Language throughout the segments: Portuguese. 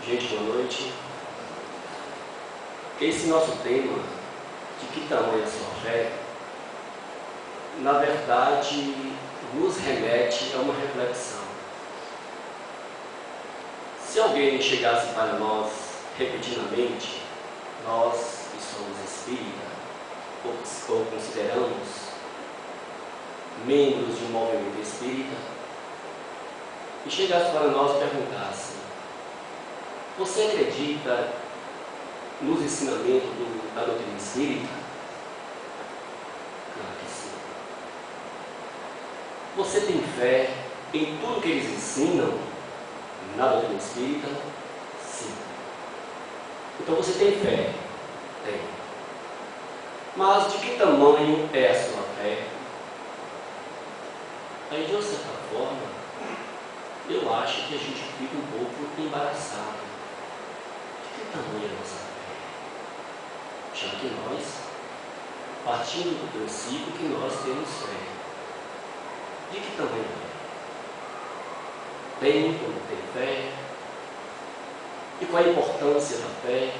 Gente, boa noite. Esse nosso tema, de que tamanho é a sua fé, na verdade, nos remete a uma reflexão. Se alguém chegasse para nós repetidamente, nós que somos espírita, ou consideramos membros de um movimento espírita, e chegasse para nós e perguntasse: você acredita nos ensinamentos da doutrina espírita? Claro que sim. Você tem fé em tudo que eles ensinam na doutrina espírita? Sim. Então você tem fé? Tem. Mas de que tamanho é a sua fé? Aí, de uma certa forma, eu acho que a gente fica um pouco embaraçado. De que tamanho é a nossa fé? Já que nós, partindo do princípio que nós temos fé, de que tamanho é? Tem ou não tem fé? E qual a importância da fé?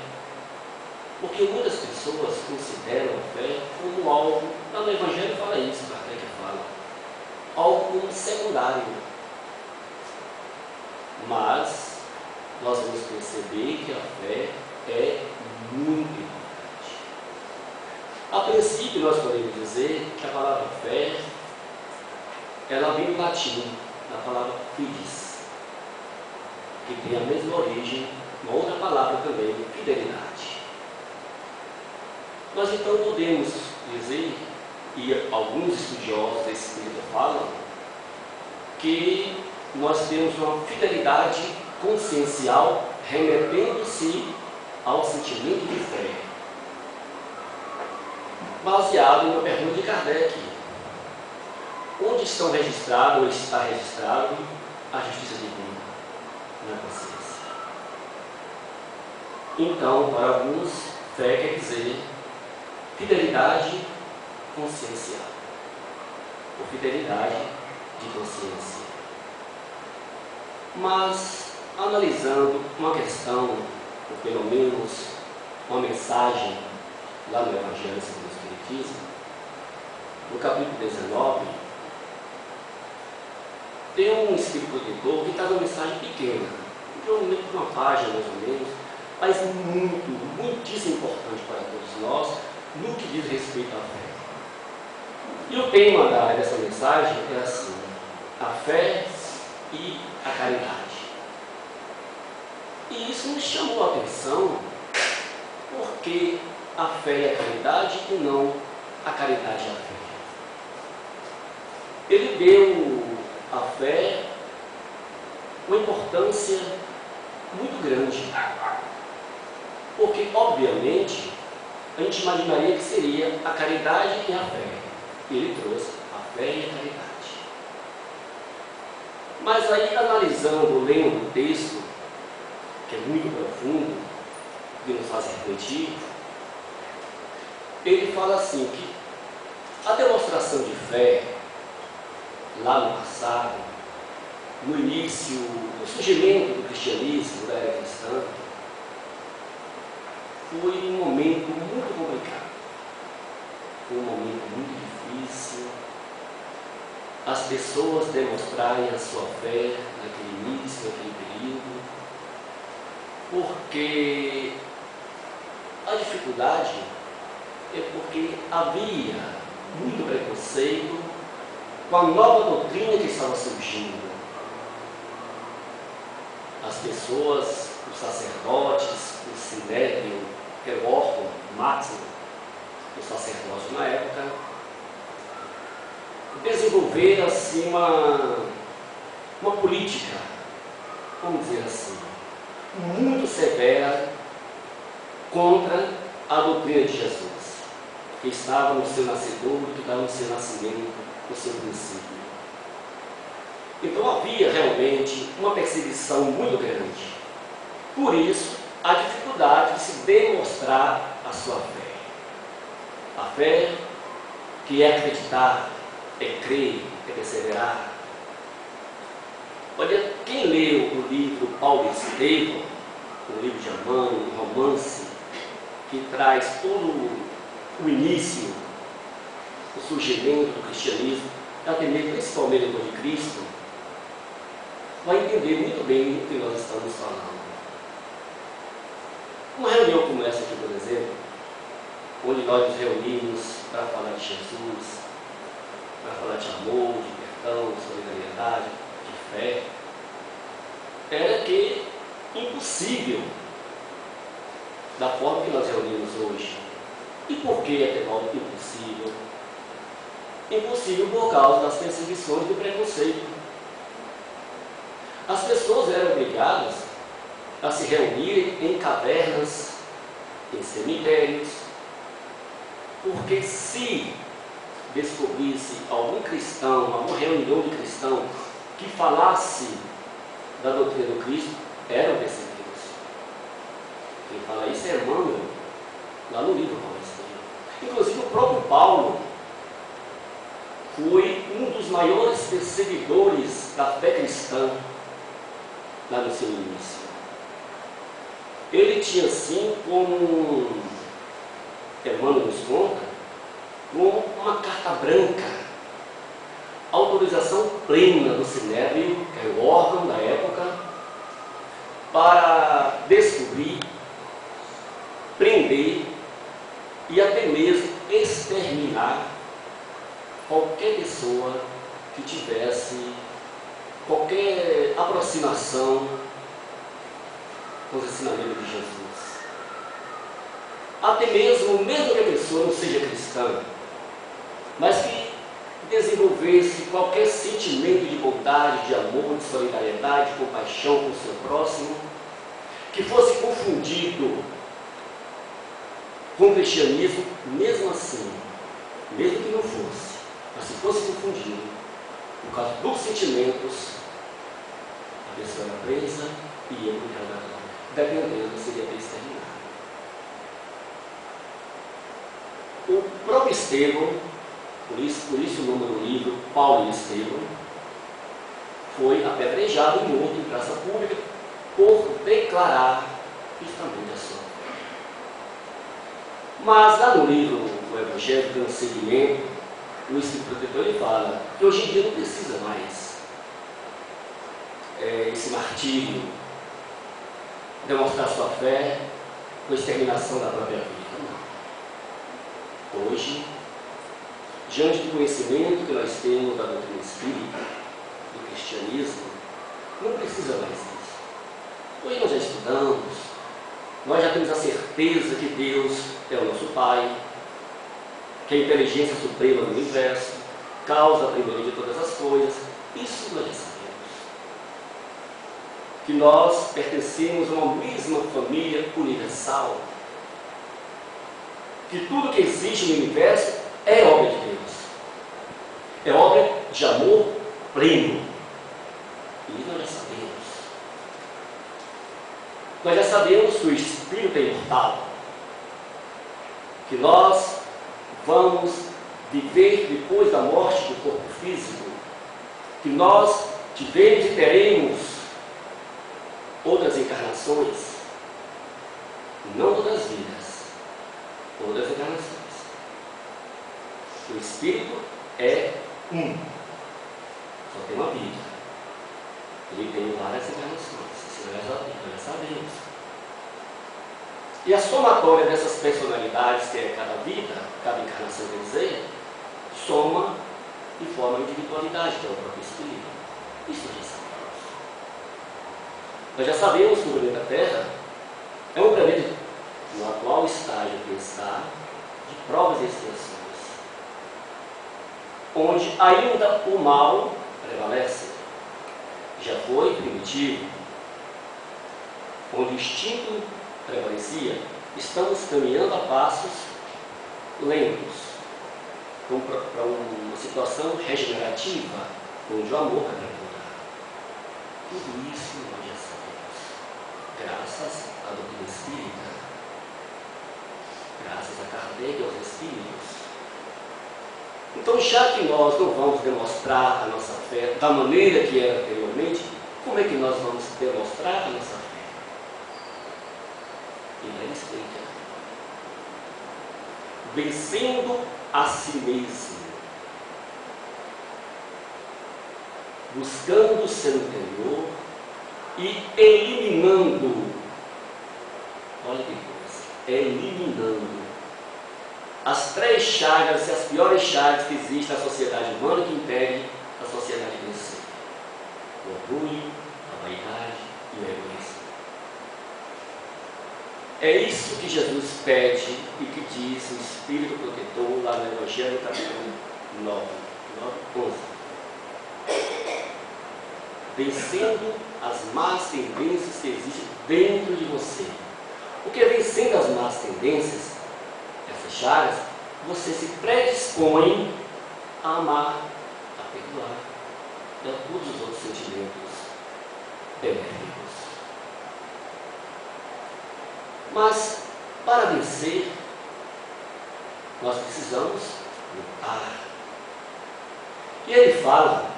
Porque muitas pessoas consideram a fé como algo, lá no Evangelho fala isso, Kardec fala, algo como secundário. Mas nós vamos perceber que a fé é muito importante. A princípio, nós podemos dizer que a palavra fé, ela vem do latim, da palavra fides, que tem a mesma origem, uma outra palavra também, fidelidade. Nós então podemos dizer, e alguns estudiosos da Espírita falam, que nós temos uma fidelidade consciencial remetendo-se ao sentimento de fé. Baseado na pergunta de Kardec: onde estão registrados, ou está registrado, a justiça divina? Na consciência. Então, para alguns, fé quer dizer fidelidade consciencial, ou fidelidade de consciência. Mas, analisando uma questão, ou pelo menos uma mensagem, lá no Evangelho segundo o Espiritismo, no capítulo 19, tem um espírito protetor que traz uma mensagem pequena, de uma página mais ou menos, mas muitíssimo importante para todos nós, no que diz respeito à fé. E o tema dessa mensagem é assim: a fé e a caridade. E isso nos chamou a atenção, porque a fé e a caridade e não a caridade e a fé. Ele deu à fé uma importância muito grande, porque obviamente a gente imaginaria que seria a caridade e a fé. Ele trouxe a fé e a caridade. Mas aí, analisando, lendo o texto, que é muito profundo, que nos faz refletir, ele fala assim que a demonstração de fé, lá no passado, no início do surgimento do cristianismo, da era cristã, foi um momento muito complicado, foi um momento muito difícil. As pessoas demonstrarem a sua fé naquele início, naquele período, porque a dificuldade é porque havia muito preconceito com a nova doutrina que estava surgindo. As pessoas, os sacerdotes, o sinédrio, que era o órgão máximo do sacerdócio na época, desenvolveram assim uma política, vamos dizer assim, muito severa contra a doutrina de Jesus, que estava no seu nascedouro, que estava no seu nascimento, no seu princípio. Então havia realmente uma perseguição muito grande. Por isso, a dificuldade de se demonstrar a sua fé. A fé que é acreditar, é crer, é perseverar. Olha, quem quem leu o livro Paulo e Estevão, um livro de Amaro, um romance, que traz todo o início, o surgimento do cristianismo, até mesmo principalmente depois de Cristo, vai entender muito bem o que nós estamos falando. Uma reunião como essa aqui, por exemplo, onde nós nos reunimos para falar de Jesus, para falar de amor, de perdão, de solidariedade, de fé, era que impossível da forma que nós reunimos hoje. E por que até mal impossível? Impossível por causa das perseguições do preconceito. As pessoas eram obrigadas a se reunirem em cavernas, em cemitérios, porque se descobrisse algum cristão, alguma reunião de cristão que falasse da doutrina do Cristo, eram perseguidos. Quem fala isso é Emmanuel, lá no livro Paulo e Estevão. Inclusive o próprio Paulo foi um dos maiores perseguidores da fé cristã lá no seu início. Ele tinha assim, como Emmanuel nos conta, como uma carta branca, autorização plena do Sinédrio, que é o órgão da época, para descobrir, prender e até mesmo exterminar qualquer pessoa que tivesse qualquer aproximação com os ensinamentos de Jesus. Até mesmo que a pessoa não seja cristã, mas que desenvolvesse qualquer sentimento de bondade, de amor, de solidariedade, de compaixão com o seu próximo, que fosse confundido com o cristianismo, mesmo assim, mesmo que não fosse, mas se fosse confundido por causa dos sentimentos, a pessoa era presa e ia para o interrogatório, dependendo, seria exterminado. O próprio Estevão, por isso o nome do livro, Paulo e Estevão, foi apedrejado e morto em praça pública por declarar justamente a sua fé. Mas lá no livro, o Evangelho, dando seguimento, o Espírito Protetor ele fala que hoje em dia não precisa mais esse martírio, demonstrar sua fé com a exterminação da própria vida. Não. Hoje, diante do conhecimento que nós temos da doutrina espírita, do cristianismo, não precisa mais disso. Hoje nós já estudamos, nós já temos a certeza que Deus é o nosso Pai, que é a inteligência suprema do universo, causa primeira de todas as coisas. Isso nós já sabemos. Que nós pertencemos a uma mesma família universal. Que tudo que existe no universo é obra de Deus. É obra de amor pleno. E nós já sabemos. Nós já sabemos que o Espírito é imortal. Que nós vamos viver depois da morte do corpo físico. Que nós tivemos e teremos outras encarnações. Não outras vidas. Outras encarnações. O Espírito é um. Só tem uma vida. Ele tem várias encarnações. Isso nós já sabemos. E a somatória dessas personalidades, que é cada vida, cada encarnação, quer dizer, soma e forma a individualidade, que é o próprio Espírito. Isso nós já sabemos. Nós já sabemos que o planeta Terra é um planeta no atual estágio que está de provas e expiações, onde ainda o mal prevalece. Já foi primitivo, onde o instinto prevalecia. Estamos caminhando a passos lentos para uma situação regenerativa, onde o amor vai perdurar. Tudo isso nós já sabemos, graças à doutrina espírita, graças a Kardec e aos Espíritos. Então, já que nós não vamos demonstrar a nossa fé da maneira que era anteriormente, Como é que nós vamos demonstrar a nossa fé? E aí ele explica. Vencendo a si mesmo, buscando o seu interior e eliminando, olha que coisa, eliminando as 3 chagas e as piores chagas que existem na sociedade humana que impedem a sociedade crescer: o orgulho, a vaidade e o egoísmo. É isso que Jesus pede e que diz o Espírito Protetor lá no Evangelho, capítulo 9, 11. Vencendo as más tendências que existem dentro de você. Porque vencendo as más tendências, essas chagas, você se predispõe a amar, a perdoar e a todos os outros sentimentos benéficos. Mas, para vencer, nós precisamos lutar. E ele fala,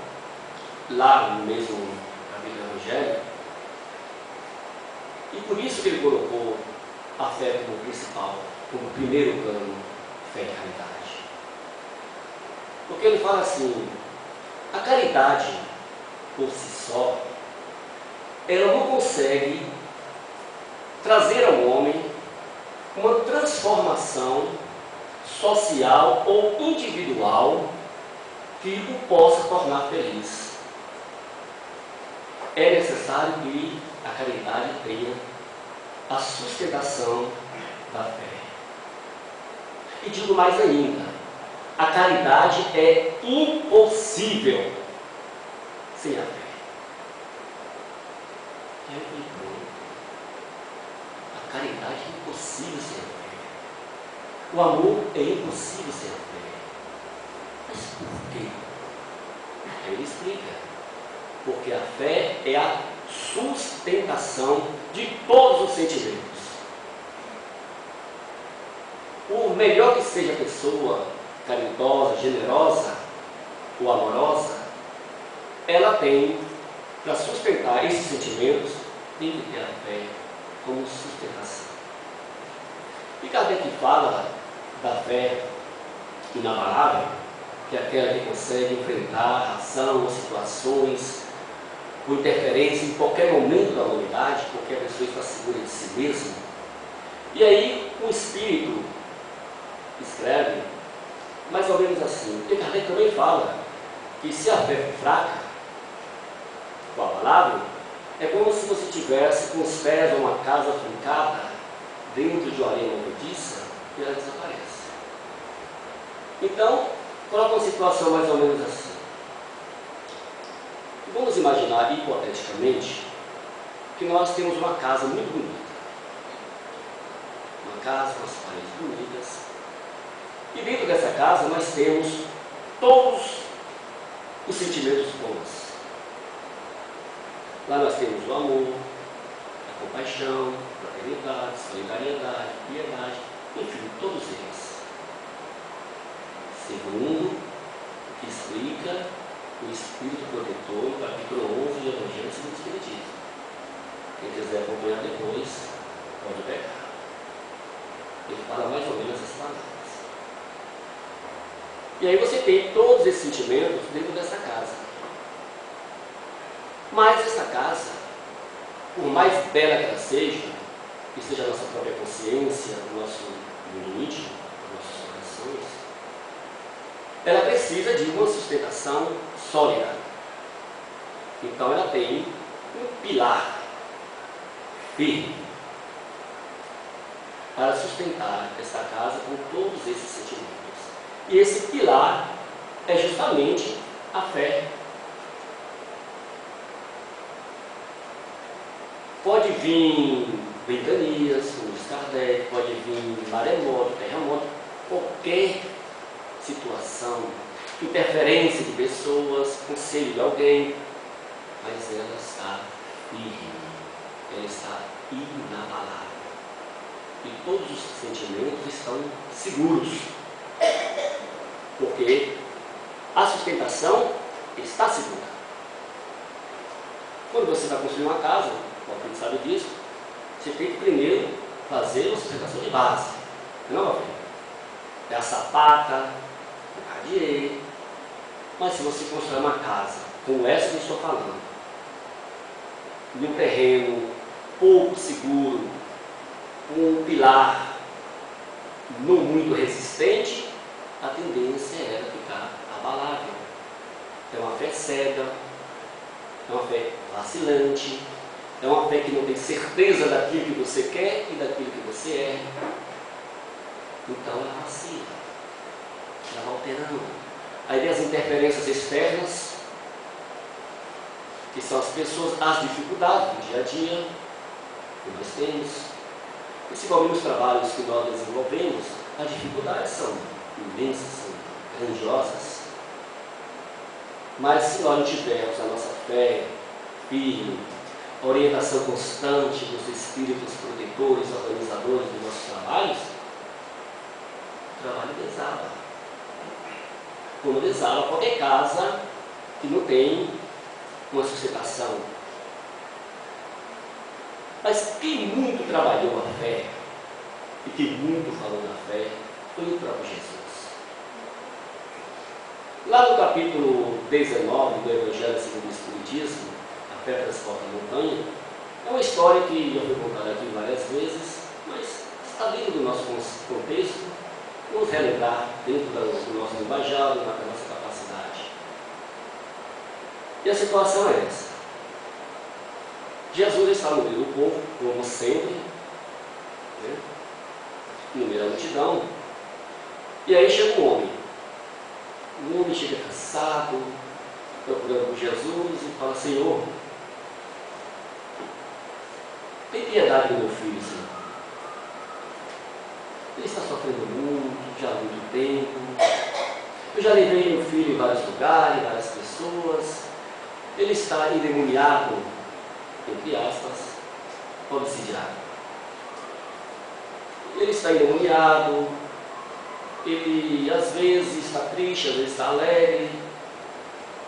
lá no mesmo capítulo do Evangelho, e por isso que ele colocou a fé como principal, como primeiro plano, fé e caridade. Porque ele fala assim, a caridade, por si só, ela não consegue trazer ao homem uma transformação social ou individual que o possa tornar feliz. É necessário que a caridade tenha a sustentação da fé. E digo mais ainda, a caridade é impossível sem a fé. A caridade é impossível sem a fé. O amor é impossível sem a fé. Mas por quê? Aí ele explica. Porque a fé é a sustentação de todos os sentimentos. Por melhor que seja a pessoa caridosa, generosa ou amorosa, ela tem, para sustentar esses sentimentos, tem que ter a fé como sustentação. E Kardec fala da fé inabalável, que é aquela que consegue enfrentar a ação ou situações com interferência em qualquer momento da humanidade, porque a pessoa está segura de si mesma. E aí o Espírito escreve mais ou menos assim, porque Kardec também fala que se a fé for fraca, com a palavra, é como se você tivesse com os pés a uma casa fincada dentro de uma areia movediça e ela desaparece. Então, coloca uma situação mais ou menos assim. Vamos imaginar, hipoteticamente, que nós temos uma casa muito bonita. Uma casa com as paredes bonitas. E dentro dessa casa nós temos todos os sentimentos bons. Lá nós temos o amor, a compaixão, a fraternidade, solidariedade, piedade, enfim, todos eles. Segundo o que explica o Espírito Protetor, no capítulo 11 do Evangelho segundo o Espiritismo. Quem quiser acompanhar depois, pode pegar. Ele fala mais ou menos essas palavras. E aí você tem todos esses sentimentos dentro dessa casa. Mas essa casa, por mais bela que ela seja, que seja a nossa própria consciência, o nosso mundo íntimo, os nossos corações, ela precisa de uma sustentação sólida. Então ela tem um pilar firme para sustentar essa casa com todos esses sentimentos. E esse pilar é justamente a fé. Pode vir ventanias, como diz Kardec, pode vir maremoto, terremoto, qualquer situação, interferência de pessoas, conselho de alguém, mas ela está firme, ela está inabalável. E todos os sentimentos estão seguros, porque a sustentação está segura. Quando quando você vai construir uma casa, qualquer sabe disso, você tem que primeiro fazer uma sustentação de base. Não, meu filho? É a sapata, o radier. Mas se você constrói uma casa, como essa que eu estou falando, em um terreno pouco seguro, um pilar não muito resistente, a tendência era ficar abalável. É uma fé cega, é uma fé vacilante, é uma fé que não tem certeza daquilo que você quer e daquilo que você é. Então ela vacila, ela vai alterando. Aí vem as interferências externas, que são as pessoas, as dificuldades do dia a dia que nós temos. Principalmente nos trabalhos que nós desenvolvemos, as dificuldades são imensas, são grandiosas. Mas se nós não tivermos a nossa fé firme, a orientação constante dos espíritos protetores, organizadores dos nossos trabalhos, o trabalho desaba. Como desaba qualquer casa que não tem uma sustentação. Mas quem muito trabalhou a fé e quem muito falou da fé foi o próprio Jesus. Lá no capítulo 19 do Evangelho segundo o Espiritismo, a fé transporta a montanha, é uma história que já foi contada aqui várias vezes, mas está dentro do nosso contexto, vamos relembrar dentro do nosso linguajar, da nossa capacidade. E a situação é essa. Jesus está no meio do povo, como sempre, né? No meio da multidão, e aí chega um homem. O homem chega cansado, procurando por Jesus e fala: Senhor, tem piedade do meu filho, Senhor. Ele está sofrendo muito, já há muito tempo. Eu já levei meu filho em vários lugares, várias pessoas. Ele está endemoniado, entre aspas, obsidiado. Ele está endemoniado, ele às vezes está triste, às vezes está alegre,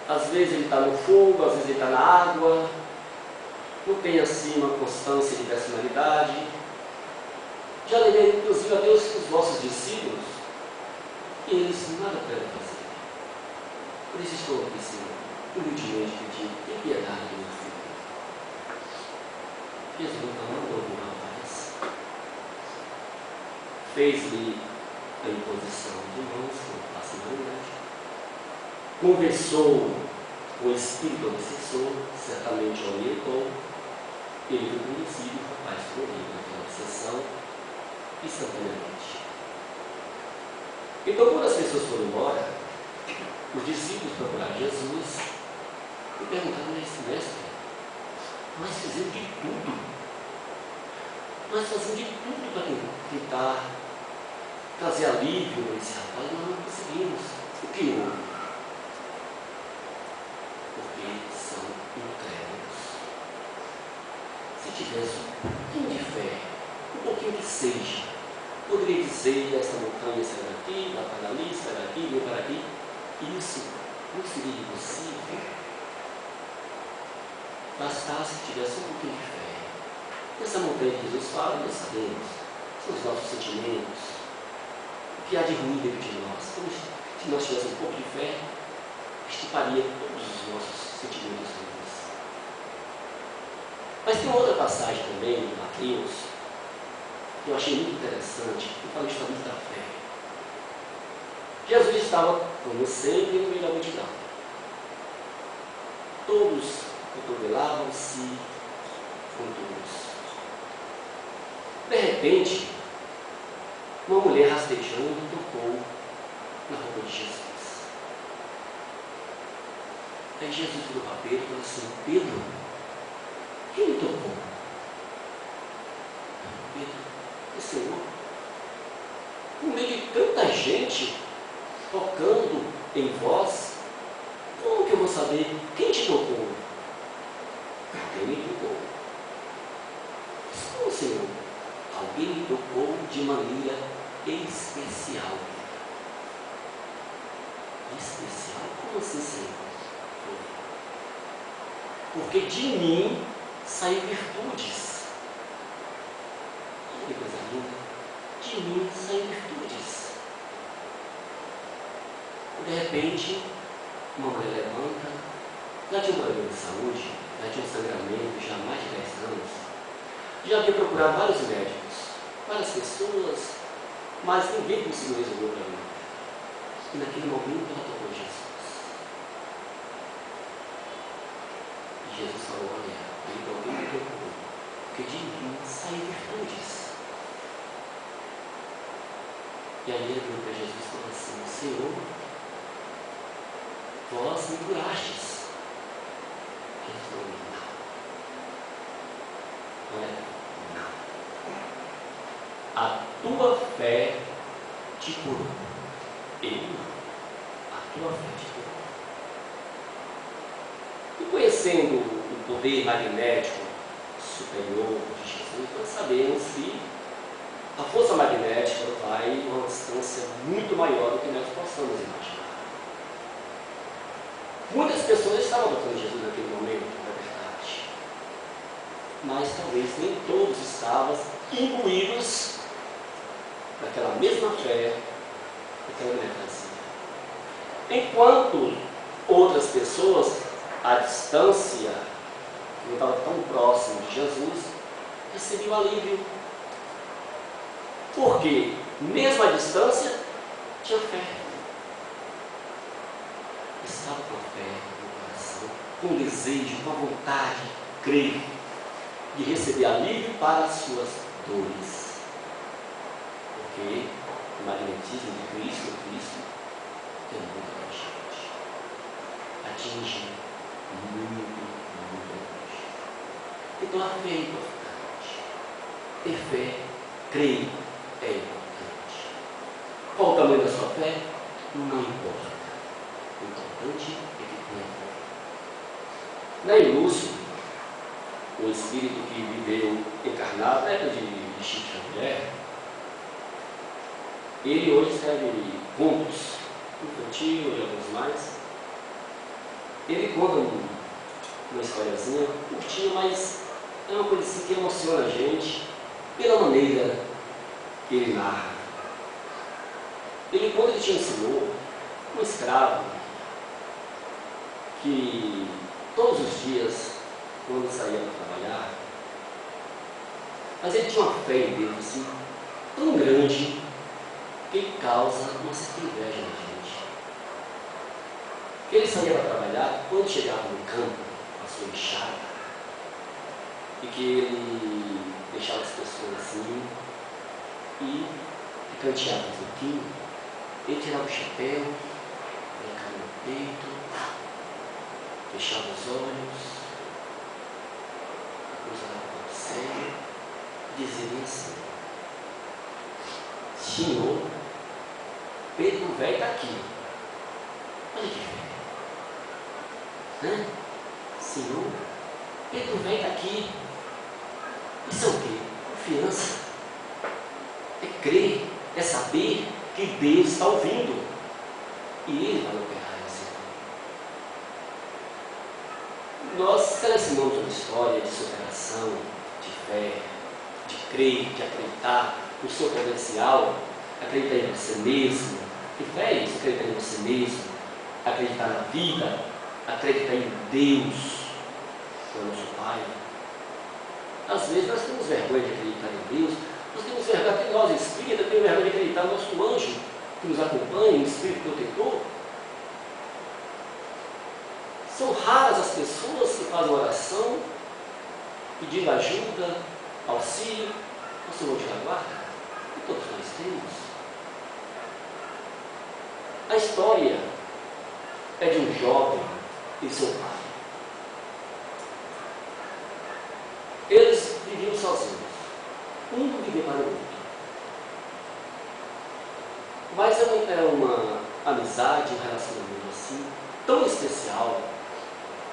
às vezes ele está no fogo, às vezes ele está na água, não tem assim uma constância de personalidade. Já levei inclusive a Deus os vossos discípulos e eles nada podem fazer. Por isso estou aqui, Senhor, humildemente pedindo, tem piedade do meu filho. Jesus então mandou o rapaz, fez-lhe a imposição de mãos, com facilidade, conversou com o espírito obsessor, certamente orientou, ele foi conhecido, o rapaz foi morrido naquela obsessão, instantaneamente. Então, quando as pessoas foram embora, os discípulos procuraram Jesus e perguntaram a esse mestre: nós fizemos de tudo, nós fazemos de tudo para tentar trazer alívio nesse rapaz, mas não conseguimos. O que houve? Porque são incrédulos. Se tivesse um pouquinho de fé, um pouquinho que seja, poderia dizer: essa montanha sai daqui, vai para ali, sai daqui, vem para aqui. Isso não seria impossível. Bastasse que tivesse um pouquinho de fé. Essa montanha que Jesus fala, nós sabemos, são os nossos sentimentos. O que há de ruim dentro de nós? Como se nós tivéssemos um pouco de fé, estiparia todos os nossos sentimentos ruins. Mas tem outra passagem também, em Mateus, que eu achei muito interessante, que fala justamente da fé. Jesus estava, como sempre, no meio da multidão. Todos cotovelavam-se com todos. De repente, uma mulher rastejando tocou na roupa de Jesus. Aí Jesus virou para Pedro e falou assim: Pedro, quem me tocou? Pedro, o Senhor, no meio de tanta gente tocando em vós, como que eu vou saber quem te tocou? Alguém me tocou. Como, Senhor? Alguém me tocou de maneira especial. Especial? Como assim, Senhor? porque de mim saem virtudes. Olha que coisa linda. De mim saem virtudes. De repente, uma mulher levanta, já tinha um problema de saúde, já tinha um sangramento já há mais de 10 anos, já havia procurado vários médicos, várias pessoas, mas ninguém conseguiu resolver o problema. E naquele momento ela tocou Jesus. E Jesus falou: olha, ele alguém me tocou, porque de mim saem virtudes. E aí ele virou para Jesus e falou assim: Senhor, vós me curastes. Ele falou: não. Olha, não. A tua fé te curou. Eu não. A tua fé te curou. E conhecendo o poder magnético superior de Jesus, nós sabemos que a força magnética vai a uma distância muito maior do que nós possamos imaginar. Muitas pessoas estavam adotando Jesus naquele momento, na verdade, mas talvez nem todos estavam imbuídos daquela mesma fé, daquela democracia. Enquanto outras pessoas, à distância, que não estavam tão próximo de Jesus, recebiam alívio. Porque, mesmo à distância, tinha fé. Estava com a fé no coração, com o desejo, com a vontade de crer, de receber alívio para as suas dores. Porque o magnetismo de Cristo é muito abrangente. Atinge muito longe. Então a fé é importante. Ter fé, crer, é importante. Qual o tamanho da sua fé? Não importa. O importante é que tenha fé. Nem Lúcio, o espírito que viveu encarnado na época de Chico Xavier, ele hoje escreve contos infantil e alguns mais. Ele conta uma historiazinha curtinha, mas é uma coisa assim que emociona a gente pela maneira que ele narra. Ele conta que tinha um senhor, um escravo, que todos os dias, quando saía para trabalhar, mas ele tinha uma fé em Deus assim, tão grande, que ele causa uma certa inveja na gente. Que ele saía para trabalhar, quando chegava no campo, com a sua enxada, e que ele deixava as pessoas assim, e canteava um pouquinho, ele tirava o chapéu, colocava no peito, fechava os olhos, cruzava o céu, e dizia assim: Senhor, Pedro velho está aqui. Olha que velho. Senhor, Pedro velho está aqui. Isso é o quê? Confiança. É crer, é saber que Deus está ouvindo. E Ele vai operar em você. Nós selecionamos uma história de superação, de fé, de crer, de acreditar no seu potencial, acreditar em você mesmo. E fé é isso, acreditar em você mesmo, acreditar na vida, acreditar em Deus, que é o nosso Pai. Às vezes nós temos vergonha de acreditar em Deus, nós temos vergonha, até nós espíritas, temos vergonha de acreditar no nosso anjo que nos acompanha, no Espírito Protetor. São raras as pessoas que fazem oração, pedindo ajuda, auxílio, o Senhor te aguarda. E todos nós temos. A história é de um jovem e seu pai. Eles viviam sozinhos. Um vivia para o outro. Mas é uma amizade, um relacionamento assim, tão especial,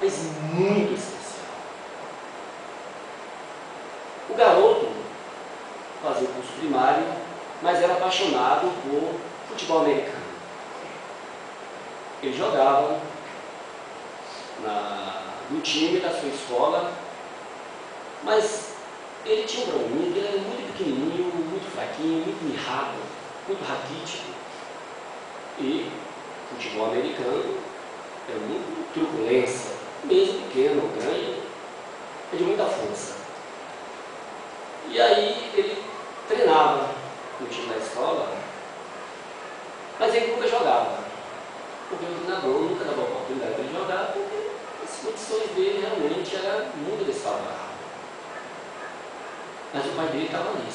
mas muito especial. O garoto fazia o curso primário, mas era apaixonado por futebol americano. Ele jogava do time da sua escola, mas ele tinha um probleminha que ele era muito pequenininho, muito fraquinho, muito mirrado, muito raquítico. E futebol americano é muito truculência, mesmo pequeno ou grande, é de muita força. E aí ele treinava no time da escola, mas ele nunca jogava, porque o treinador nunca dava oportunidade para ele jogar, porque as condições dele realmente eram muito desfavoráveis. Mas o pai dele estava ali,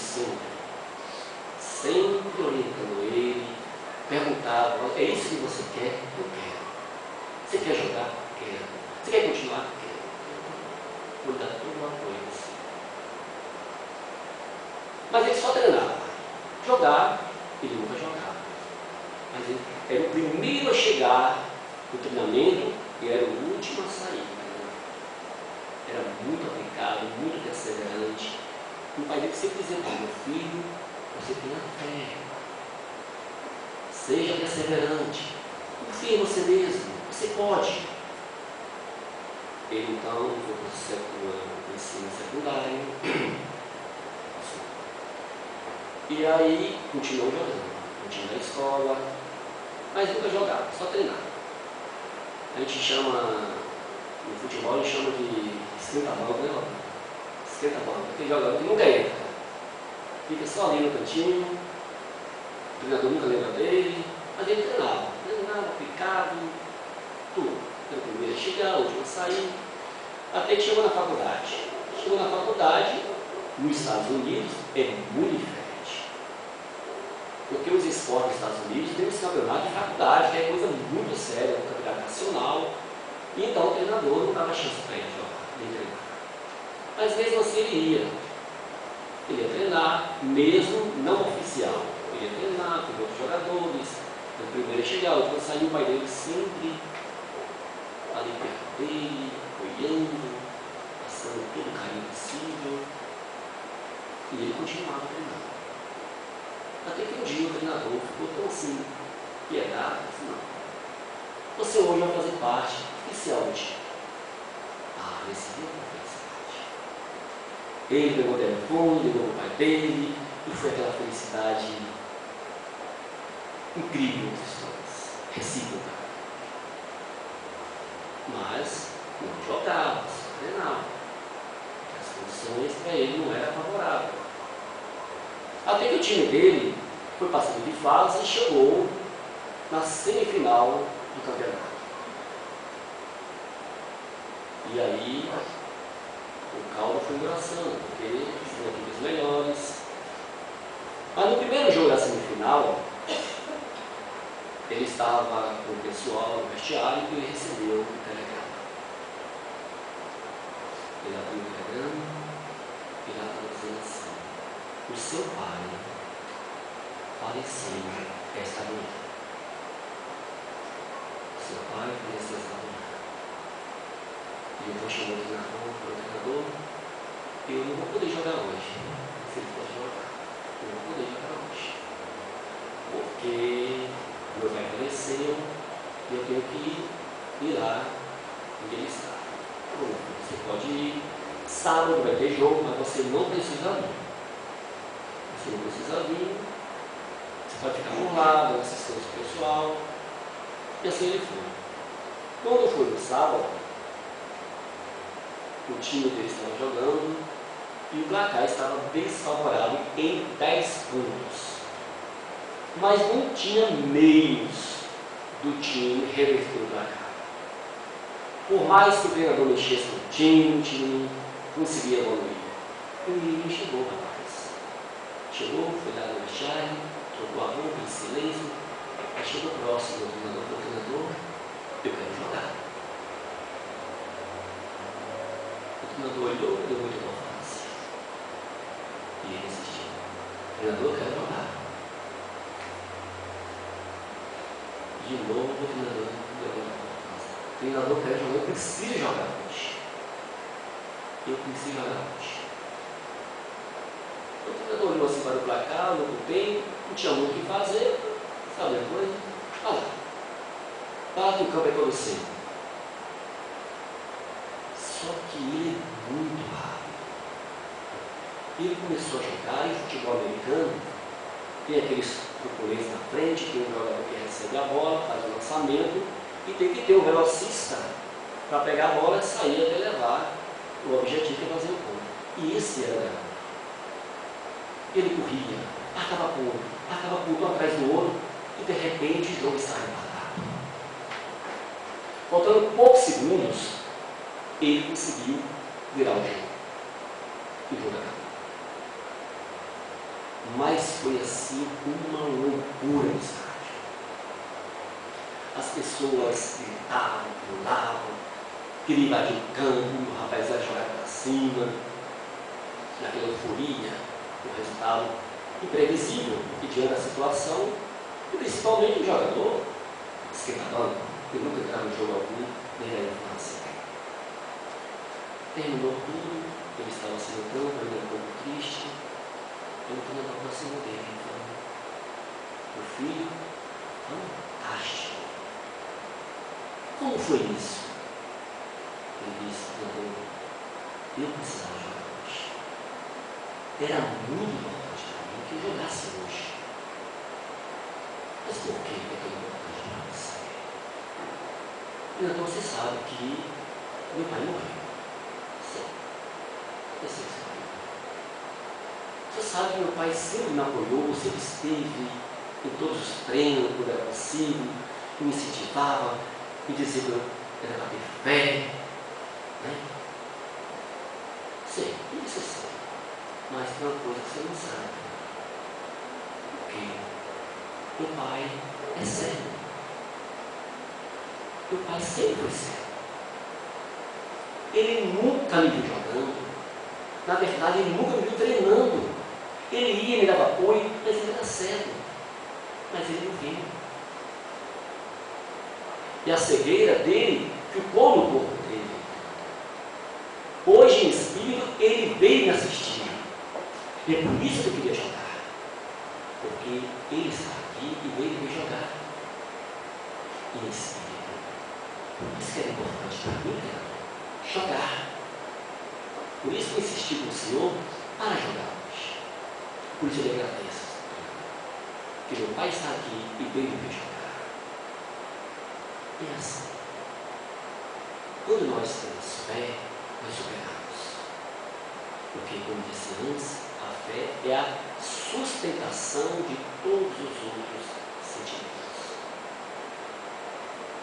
sempre orientando ele, perguntava: é isso que você quer? Eu quero. Você quer jogar? Quero. Você quer continuar? Quero. Vou dar todo o apoio a você. Mas ele só treinava. Jogar, ele nunca jogava. Mas ele era o primeiro a chegar no treinamento e era o último a sair. Era muito aplicado, muito perseverante. O pai dele sempre dizia: meu filho, você tenha fé, seja perseverante, confie em você mesmo, você pode. Ele então foi para o ensino secundário, e aí continuou jogando, continuou na escola, mas nunca jogava, só treinava. A gente chama, no futebol, a gente chama de esquenta-banco, né? Esquenta-banco, aquele jogador que nunca entra, fica só ali no cantinho, o treinador nunca lembra dele, mas ele treinava, aplicado, tudo. Era o primeiro a chegar, o último a sair, até que chegou na faculdade. Chegou na faculdade, nos Estados Unidos, é muito diferente. Porque os esportes nos Estados Unidos têm os campeonatos de faculdade, que é coisa muito séria, um campeonato nacional, e então o treinador não dava chance para ele jogar, nem treinar. Mas mesmo assim ele ia. Ele ia treinar, mesmo não oficial. Ele ia treinar com outros jogadores, o primeiro a chegar, o último a sair, o pai dele sempre ali perto dele, olhando, passando todo o carinho possível. E ele continuava treinando. Até que um dia o treinador ficou tão assim, piedado, disse: não, você hoje vai fazer parte oficial do time. Ah, nesse dia não fez parte. Ele pegou o telefone, ligou para o pai dele, e foi aquela felicidade incrível dos dois, recíproca. Mas não jogava, só treinava. As condições para ele não eram favoráveis. Até que o time dele foi passando de fase e chegou na semifinal do campeonato. E aí o caldo foi engrossando, porque são equipes melhores. Mas no primeiro jogo da semifinal, ele estava com o pessoal no vestiário e ele recebeu um telegrama. Ele abriu o telegrama e lá estava dizendo assim: o seu pai faleceu esta manhã. O seu pai faleceu esta manhã. E eu vou chamar o treinador, eu não vou poder jogar hoje. Se ele pode jogar, eu não vou poder jogar hoje. Porque meu pai faleceu e eu tenho que ir lá onde ele está. Você pode ir, sábado vai ter jogo, mas você não precisa vir. Você não precisa vir, você pode ficar por lado, assistir o pessoal. E assim ele foi. Quando foi no sábado, o time dele estava jogando e o placar estava desfavorável em 10 pontos. Mas não tinha meios do time reverter o placar. Por mais que o treinador mexesse no time, o time não conseguia evoluir. E o menino chegou, rapaz. Chegou, foi lá no vestiário, trocou a roupa em silêncio, aí chegou próximo do treinador, eu quero jogar. O treinador olhou, deu muita confiança. E ele insistiu: treinador, eu quero jogar. De novo o treinador deu muita confiança. Treinador, eu quero jogar, eu preciso jogar hoje. Eu preciso jogar hoje. O treinador olhou assim para o placar, olhou para o tempo, não tinha muito o que fazer, sabe a coisa? Olha lá, bate, o campo é todo seu. ele é muito rápido. Ele começou a jogar em futebol americano, tem aqueles truculentos na frente, tem um jogador que recebe a bola, faz o lançamento, e tem que ter um velocista para pegar a bola, sair até levar o objetivo que é fazer o ponto. E esse era o Leandro. Ele corria, marcava ponto um atrás do outro, e de repente o jogo estava empatado. Faltando poucos segundos, ele conseguiu virar o jogo. E o jogo acabou. Mas foi assim uma loucura no estádio. As pessoas gritavam, pulavam, queriam invadir o campo, o rapaz ia jogar para cima, naquela euforia, o resultado imprevisível e diante da situação, e principalmente o jogador esquentador, que nunca entrava no jogo algum, nem na infância. Terminou tudo, ele estava se lutando, ainda um pouco triste. Eu estou na próxima dele, falando: meu filho, fantástico. Como foi isso? Ele disse: eu precisava jogar hoje. Era muito importante para mim que eu jogasse hoje. Mas por que é tão importante para você? Então você sabe que meu pai morreu. Sim, eu sei que você morreu. Você sabe que meu pai sempre me apoiou, sempre esteve em todos os treinos, quando era possível, me incentivava, me dizia que eu era para ter fé. Né? Sei, isso eu sei. Mas tem uma coisa que você não sabe. Porque meu pai é cego. Meu pai sempre foi cego. Ele nunca me viu jogando. Na verdade, ele nunca me viu treinando. Ele ia, me dava apoio, mas ele era cego. Mas ele não viu. E a cegueira dele ficou no corpo dele. Hoje, em espírito, ele veio me assistir. E é por isso que eu queria jogar. Porque ele está aqui e veio me jogar. E em espírito. Por isso que era importante para mim, né? Jogar. Por isso que eu insisti com o Senhor para jogar hoje. Por isso eu lhe agradeço. Que meu pai está aqui e veio me jogar. E assim, quando nós temos fé, nós superamos. Porque, como disse antes, a fé é a sustentação de todos os outros sentimentos.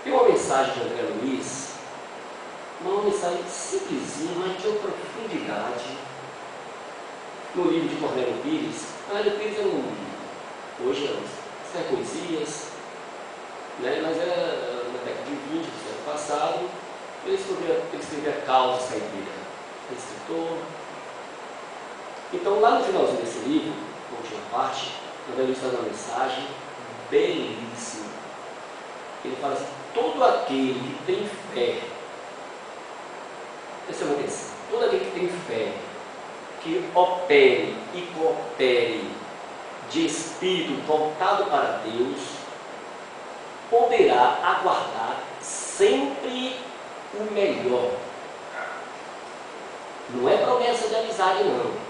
Tem uma mensagem de André Luiz, uma mensagem simplesinha, mas de uma profundidade, no livro de Cornélio Pires. Cornélio Pires hoje é poesias, né? Mas era na década de 20 do século passado. Ele escrevia Caos e Saideira. Ele escritor. Então, lá no finalzinho desse livro, na última parte, André Luiz faz uma mensagem belíssima. Ele fala assim: todo aquele que tem fé, essa é uma atenção, todo aquele que tem fé, que opere e coopere de espírito voltado para Deus, poderá aguardar sempre o melhor. Não é promessa de amizade, não.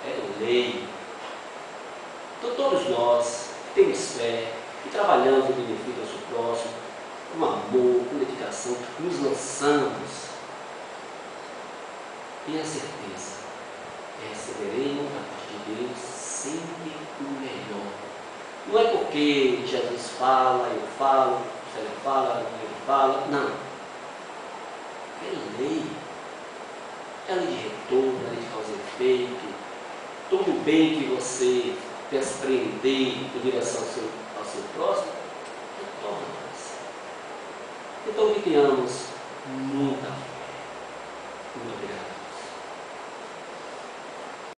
É lei. Então, todos nós que temos fé, que trabalhamos em benefício do seu próximo, com amor, com dedicação, nos lançamos, e a certeza que receberemos da parte de Deus sempre o melhor. Não é porque Jesus fala, eu falo, o Senhor fala, ele fala, não. É lei. É lei de retorno, é lei de causa e efeito. Todo bem que você pensa prender em direção ao seu próximo, retorna para você. Então que tenhamos muita fé. Muito obrigado.